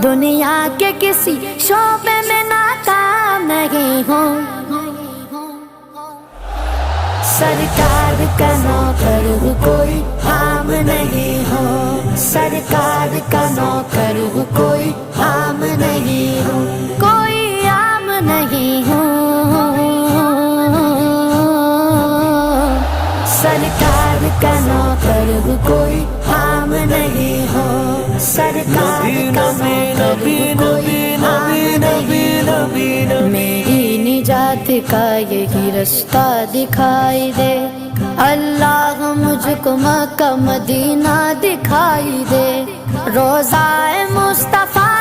دنیا کے کسی شعبے میں ناکام نہیں ہوں، سرکار کا نوکر ہوں کوئی عام نہیں ہوں، سرکار کا نوکر ہوں کوئی عام نہیں ہوں، کوئی عام نہیں ہوں، سرکار کا نوکر ہوں کوئی عام نہیں ہوں، سرکار کا نوکر ہوں کوئی عام نہیں ہوں، میری نجات کا یہی رستہ دکھائی دے، اللہ مجھ کو مکہ مدینہ دکھائی دے، روضہ مصطفیٰ